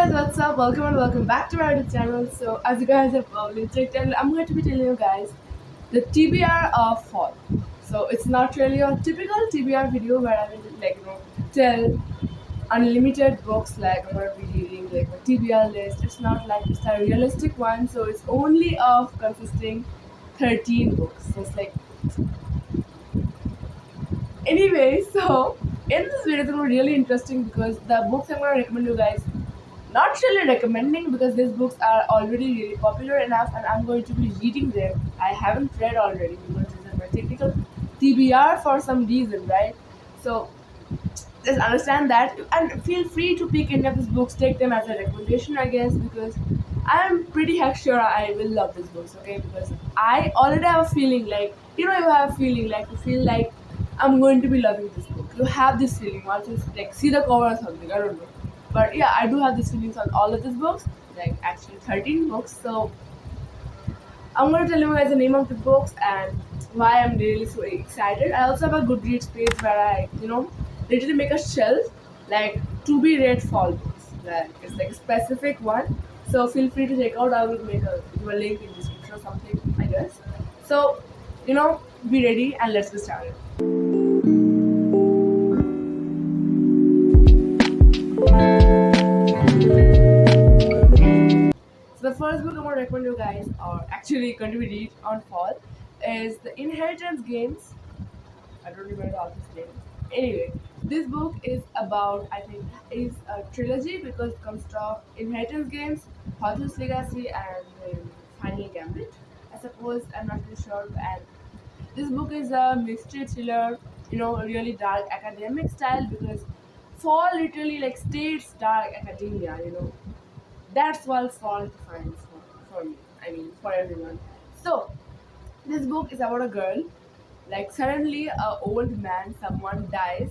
guys, what's up? Welcome and welcome back to our channel. So, as you guys have probably checked, and I'm going to be telling you guys the TBR of fall. So, it's not really a typical TBR video where I will tell unlimited books like I'm going to be reading like a TBR list. It's not like it's a realistic one. So, it's only of consisting 13 books. So, it's like anyway. So, in this video, it's going to be really interesting because the books I'm going to recommend you guys not really recommending because these books are already really popular enough and I'm going to be reading them. I haven't read already because these are my technical TBR for some reason, right? So just understand that and feel free to pick any of these books, take them as a recommendation, I guess, because I'm pretty heck sure I will love these books, okay? Because I already have a feeling like, you have a feeling like you feel like I'm going to be loving this book. You have this feeling once you like see the cover or something, I don't know. But yeah, I do have these feelings on all of these books, like actually 13 books. So I'm going to tell you guys the name of the books and why I'm really so excited. I also have a Goodreads page where I, literally make a shelf like to be read fall books. Like it's like a specific one. So feel free to check out. I will give a link in description or something, I guess. So, be ready and let's get started. So the first book I'm going to recommend you guys, or actually going to be read on fall, is The Inheritance Games. I don't remember the author's name. Anyway, this book is about, I think, is a trilogy because it comes from Inheritance Games, Hogwarts Legacy, and Final Gambit. I suppose, I'm not really sure. And this book is a mystery thriller, really dark academic style because fall literally like states dark academia. That's what fall defines for me. I mean, for everyone. So, this book is about a girl. Like, suddenly, a old man, someone dies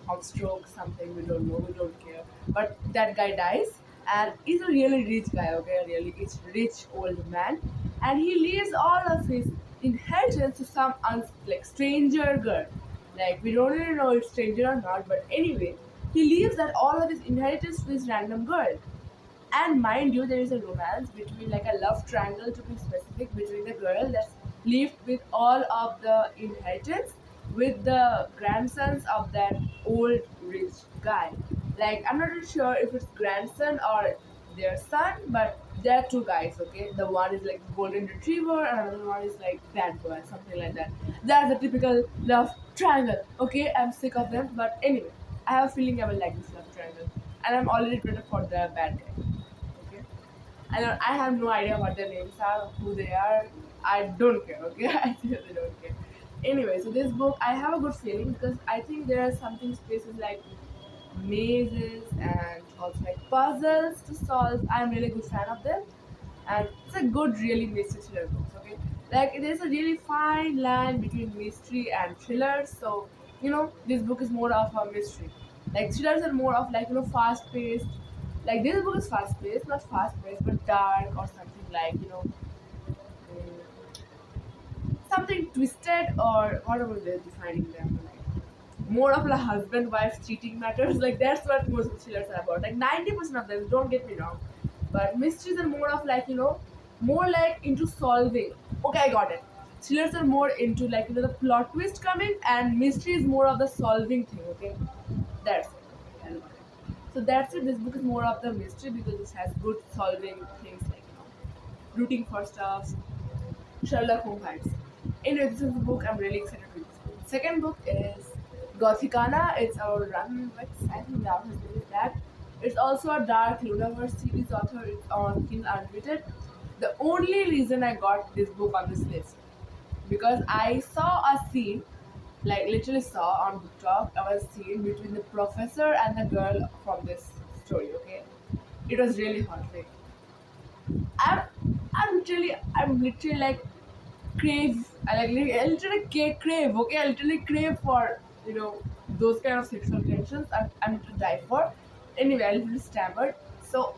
of stroke, something, we don't know, we don't care. But that guy dies, and he's a really rich guy, okay? A really rich old man. And he leaves all of his inheritance to some like stranger girl. Like, we don't really know if stranger or not, but anyway, he leaves that all of his inheritance to this random girl. And mind you, there is a romance between, like a love triangle to be specific, between the girl that's left with all of the inheritance with the grandsons of that old rich guy. Like, I'm not really sure if it's grandson or their son, but they're two guys, okay? The one is like golden retriever and another one is like bad boy, something like that. That's a typical love triangle, okay? I'm sick of them, but anyway, I have a feeling I will like this love triangle. And I'm already ready for the bad guy. Okay. I have no idea what their names are, who they are. I don't care. Okay, I really don't care. Anyway, so this book, I have a good feeling because I think there are something spaces like mazes and also like puzzles to solve. I'm really good fan of them, and it's a good, really mystery thriller book. Okay, like there's a really fine line between mystery and thriller. So this book is more of a mystery. Like thrillers are more of like fast paced. Like this book is fast paced, not fast paced, but dark or something like something twisted or whatever they're defining them like more of a husband wife cheating matters. Like that's what most of the thrillers are about. Like 90% of them, don't get me wrong, but mysteries are more of like more like into solving. Okay, I got it. Thrillers are more into like the plot twist coming, and mystery is more of the solving thing. Okay, that's it. Okay, I got it. So that's it. This book is more of the mystery because it has good solving things like rooting for stuff, Sherlock Holmes vibes. Anyway, this is the book I'm really excited to read. Second book is Gothicana. It's our run Rex. I think the author's name is that. It's also a dark universe series author. It's on Kindle Unlimited. The only reason I got this book on this list because I saw a scene, like literally saw on BookTok, a scene between the professor and the girl from this story. Okay, it was really hot. Like, I'm, I'm literally like crave. I literally crave. Okay, I literally crave for those kind of sexual tensions. I'm to die for. Anyway, I literally stammered. So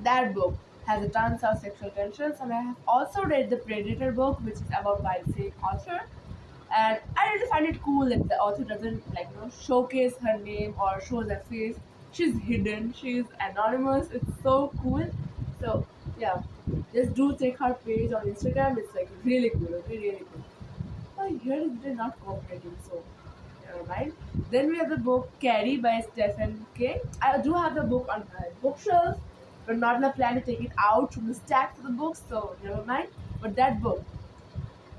that book has a tons of sexual tensions, and I have also read the Predator book, which is about by the same author. And I really find it cool that the author doesn't like showcase her name or shows her face. She's hidden. She's anonymous. It's so cool. So yeah, just do check her page on Instagram. It's like really cool. Okay, really cool. Oh, here is they're not cooperating. So never mind. Then we have the book Carrie by Stephen King. I do have the book on my bookshelf, but not in a plan to take it out from the stack of the books. So never mind. But that book,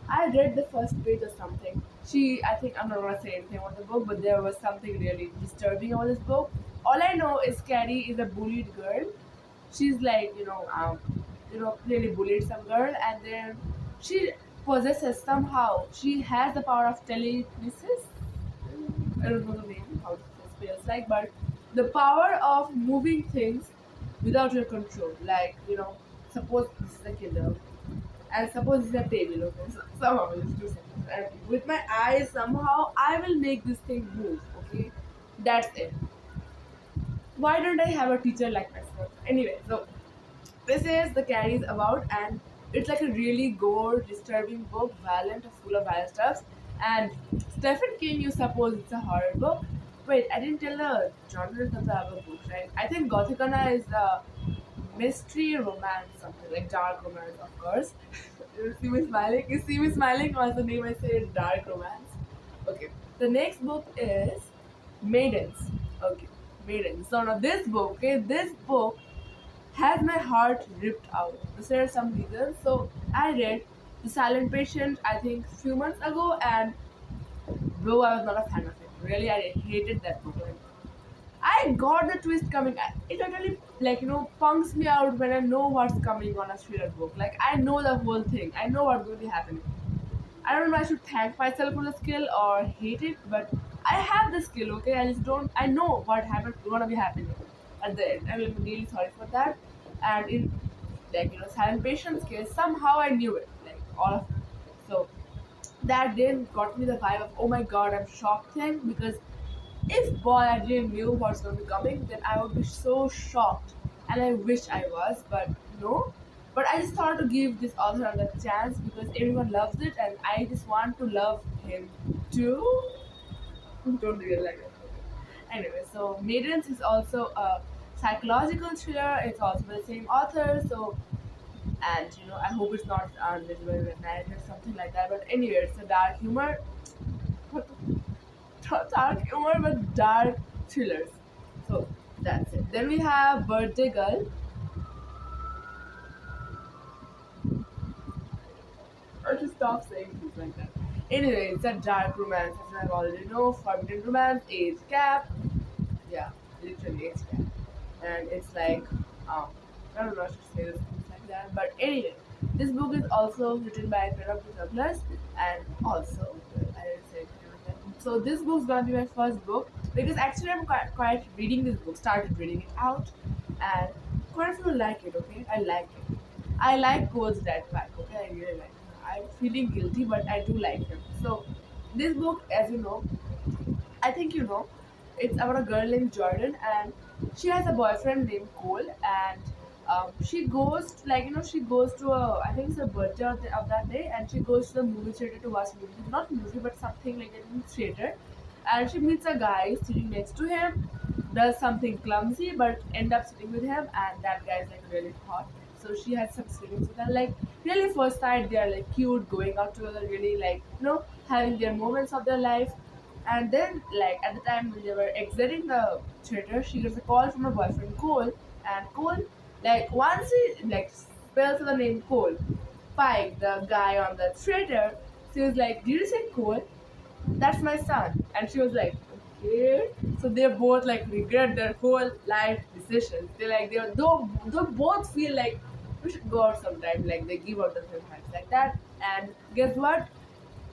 I read the first page or something. I think I'm not gonna say anything about the book, but there was something really disturbing about this book. All I know is Carrie is a bullied girl. She's like, really bullied some girl, and then she possesses somehow. She has the power of telekinesis. I don't know the name, how it feels like, but the power of moving things without your control. Like, suppose this is a killer, and suppose it's a table, okay? So, somehow, let's do something. And with my eyes, somehow, I will make this thing move, okay? That's it. Why don't I have a teacher like myself? Anyway, so this is the carries about, and it's like a really gore, disturbing book, violent, full of violent stuff. And Stephen King, you suppose it's a horror book. Wait, I didn't tell the genres of the other books, right? I think Gothicana is the mystery romance, something like dark romance, of course. You see me smiling? You see me smiling? What's the name I say? Dark romance. Okay. The next book is Maidens. Okay. Maidens. So now this book, okay, this book has my heart ripped out. There are some reasons. So I read The Silent Patient, I think few months ago, and bro, I was not a fan of it. Really, I hated that book. Like, I got the twist coming. It totally punks me out when I know what's coming on a thriller book. Like I know the whole thing. I know what's going to happen. I don't know if I should thank myself for the skill or hate it, but I have the skill. Okay, I just don't. I know what happened. Gonna be happening at the end. I'm really sorry for that. And in silent patient's case, somehow I knew it. Like all of it. So that then got me the vibe of oh my god, I'm shocked thing because if boy I didn't knew what's going to be coming, then I would be so shocked, and I wish I was, but no. But I just thought to give this author another chance because everyone loves it, and I just want to love him too. Don't really like it. Anyway, so Maidens is also a psychological thriller. It's also by the same author. So, and I hope it's not unreadable at night or something like that. But anyway, it's a dark humor. Dark humor but dark thrillers. So that's it. Then we have Birthday Girl. Or to stop saying things like that. Anyway, it's a dark romance, as I already know. Forbidden romance, age gap. Yeah, literally age gap. And it's like, I don't know how to say this things like that. But anyway, this book is also written by Philip Douglas, and also I didn't say it. So this book's gonna be my first book because actually I'm quite reading this book, started reading it out, and quite a few like it. Okay, I like it. I like Cole's dad pack. Okay, I really like him. I'm feeling guilty, but I do like him. So this book, as you know, I think it's about a girl named Jordan, and she has a boyfriend named Cole, and she goes she goes to I think it's a birthday of that day, and she goes to the movie theater to watch movie, not movie but something like in theater, and she meets a guy sitting next to him, does something clumsy but end up sitting with him, and that guy is like really hot. So she has some feelings with him, like really first sight they are like cute, going out together, really like having their moments of their life. And then, like at the time when they were exiting the theater, she gets a call from her boyfriend Cole, and Cole, like once he like spells the name Cole, Pike, the guy on the theater, she was like, "Did you say Cole? That's my son." And she was like, "Okay." So they both like regret their whole life decisions. They both feel like we should go out sometime. Like they give out the same hands like that. And guess what?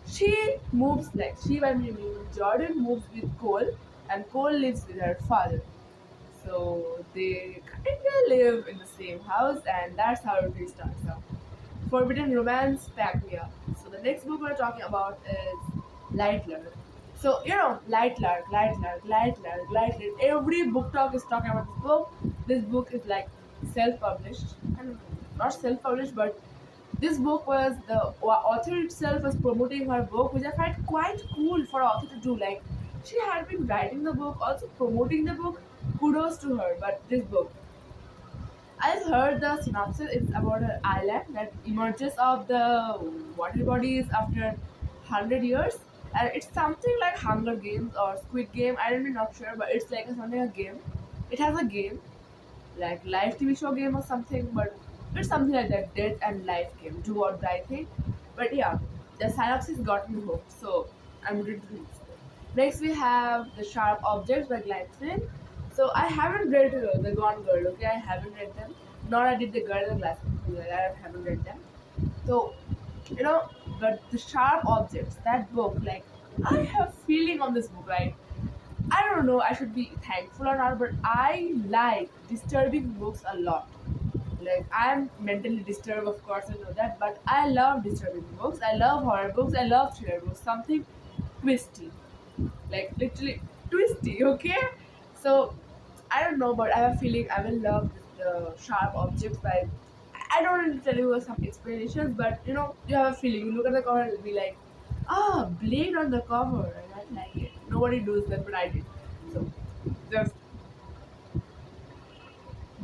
She moves like I mean Jordan moves with Cole, and Cole lives with her father. So they kinda live in the same house, and that's how it really starts out. Forbidden Romance packed me up. So the next book we're talking about is Light Lark. So Light Lark, Light Lark, Light Lark, Light Lark. Every book talk is talking about this book. This book is like self-published, and not self-published, but this book was the author itself was promoting her book, which I find quite cool for an author to do. Like she had been writing the book, also promoting the book. kudos to her. But this book, I've heard the synopsis is about an island that emerges of the water bodies after 100 years, and it's something like Hunger Games or Squid Game. I'm not sure, but it's like something a game. It has a game like live TV show game or something, but it's something like that, death and life game, do or die thing. But yeah, the synopsis got me hooked, so I'm ready to read. Next we have The Sharp Objects by Glycerin. So I haven't read The Gone Girl, okay? I haven't read them. Nor I did The Girl in the Glass. I haven't read them. So, you know, but The Sharp Objects, that book, like, I have feeling on this book, right? I don't know, I should be thankful or not, but I like disturbing books a lot. Like, I'm mentally disturbed, of course, I know that, but I love disturbing books. I love horror books. I love thriller books. Something twisty, like literally twisty, okay? So I don't know, but I have a feeling I will love the Sharp Objects by. I don't want to tell you some explanations, but you have a feeling. You look at the cover and be like, Blade on the cover, and I like it. Nobody does that, but I did. So just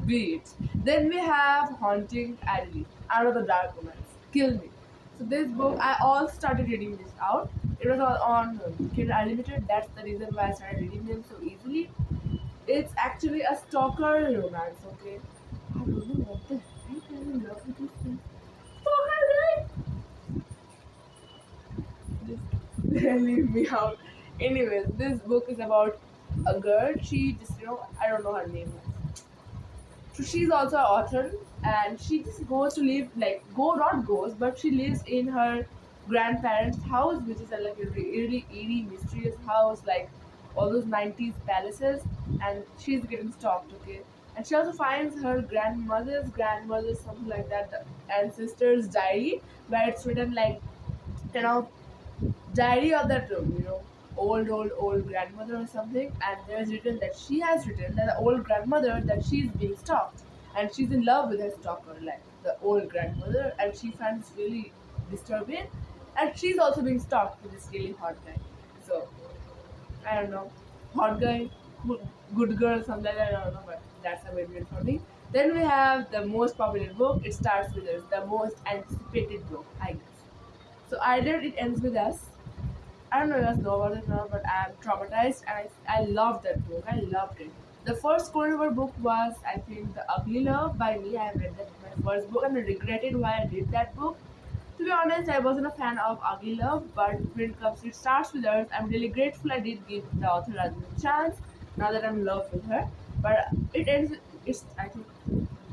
be it. Then we have Haunting Adelaide, another dark romance. Kill me. So this book, I all started reading this out. It was all on Kindle Unlimited. That's the reason why I started reading them so easily. It's actually a stalker romance, okay? I don't know what the heck I'm in love with this thing. Stalker, right? Just leave me out. Anyways, this book is about a girl. She just, I don't know her name. So she's also an author, and she just goes to live, like, go not goes, but she lives in her grandparents' house, which is a like a really eerie, mysterious house, like all those 90s palaces, and she's getting stalked, okay? And she also finds her grandmother's something like that, the ancestors' diary, where it's written like, you know, diary of that old grandmother or something, and there's written that she has written that the old grandmother that she's being stalked, and she's in love with her stalker, like the old grandmother, and she finds it really disturbing, and she's also being stalked with this really hot guy. So I don't know, hot guy, good girl, something like that, I don't know, but that's a bit weird for me. Then we have the most popular book. It starts with us, the most anticipated book, I guess. So either it ends with us. I don't know if you guys know about it now, but I'm traumatized, and I loved that book. I loved it. The first Korean book was, I think, The Ugly Love by me. I have read that my first book, and I regretted why I did that book. To be honest, I wasn't a fan of Ugly Love, but when it starts with her, I'm really grateful I did give the author a chance. Now that I'm in love with her, but it ends. It's, I think,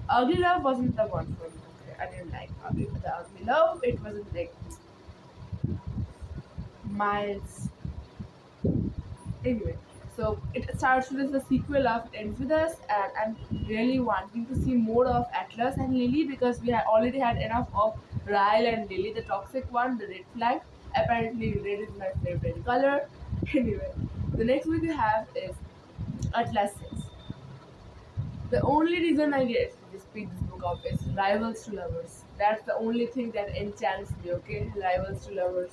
Ugly Love wasn't the one for me. Okay? I didn't like the Ugly Love. It wasn't like miles. Anyway, so it starts with the sequel of It Ends With Us, and I'm really wanting to see more of Atlas and Lily, because we have already had enough of Ryle and Lily, the toxic one, the red flag. Apparently, red is my favorite color. Anyway, the next week we have is Atlas 6. The only reason I get to just pick this book up is Rivals to Lovers. That's the only thing that enchants me, okay? Rivals to Lovers.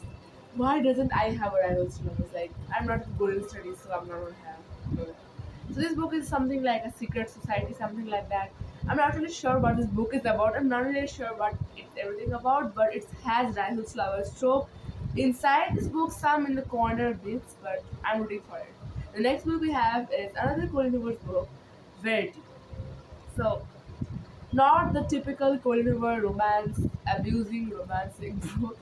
Why doesn't I have a Rivals to Lovers? Like, I'm not good in studies, so I'm not gonna have. No. So this book is something like a secret society, something like that. I'm not really sure what this book is about. I'm not really sure what it's everything about, but it has Rivals to Lovers trope inside this book, some in the corner bits, but I'm rooting for it. The next book we have is another Colin Hoover's book, Verity. So, not the typical Colin romance, abusing romancing book,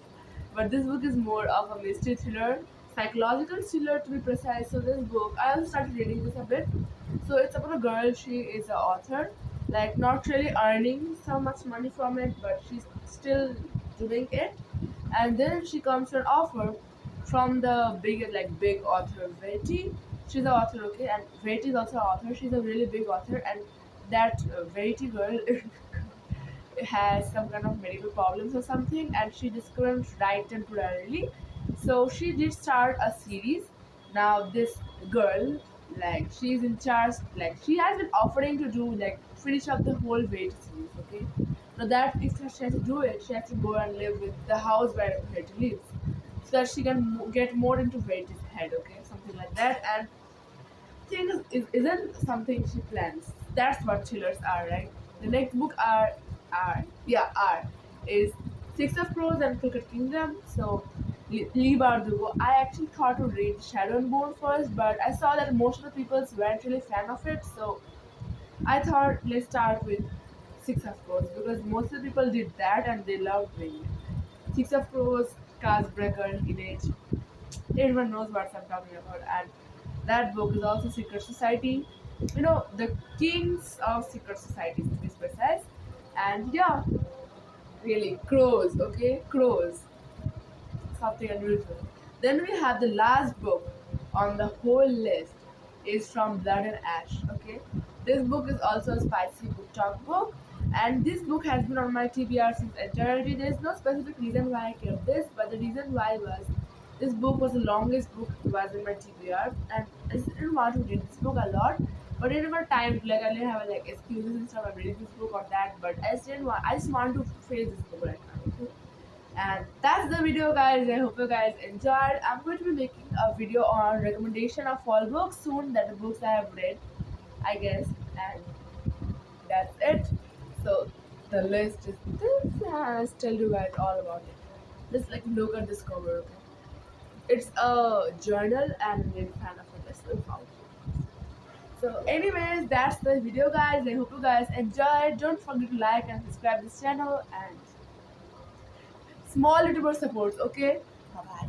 but this book is more of a mystery thriller, psychological thriller to be precise. So, this book, I also started reading this a bit. So, it's about a girl, she is an author, like not really earning so much money from it, but she's still doing it. And then she comes to an offer from the big author Verity. She's an author, okay, and Verity is also an author. She's a really big author, and that Verity girl has some kind of medical problems or something, and she just couldn't write temporarily. So she did start a series. Now this girl, like, she's in charge. Like, she has been offering to do, like, finish up the whole Verity series. Okay. Now that if she has to do it, she has to go and live with the house where Verity lives, so that she can get more into Verity's head. Okay, something like that. And thing isn't something she plans. That's what thrillers are, right? The next book are is Six of Crows and Crooked Kingdom. So Lee Bardugo. I actually thought to read Shadow and Bone first, but I saw that most of the people weren't really fan of it. So I thought let's start with Six of Crows because most of the people did that and they loved reading it. Six of Crows, Caste Breaker, Teenage. Everyone knows what I'm talking about, and that book is also Secret Society. You know, the kings of Secret Societies to be precise. And yeah, really, crows, okay? Crows. Something unusual. Then we have the last book on the whole list is from Blood and Ash. Okay, this book is also a spicy book talk book, and this book has been on my TBR since eternity. There is no specific reason why I kept this, but the reason why was this book was the longest book was in my TBR, and I just didn't want to read this book a lot. But I never time like I didn't have like excuses and stuff. I'm reading this book or that, but I just didn't want. I just want to finish this book right now. Okay? And that's the video, guys. I hope you guys enjoyed. I'm going to be making a video on recommendation of fall books soon, that the books I have read, I guess. And that's it. So the list is this, and I'll tell you guys all about it. Just like look at this cover, okay? It's a journal and I'm really fan of it. That's so found. So anyways, that's the video, guys. I hope you guys enjoyed. Don't forget to like and subscribe this channel, and small little more supports, okay? Bye bye.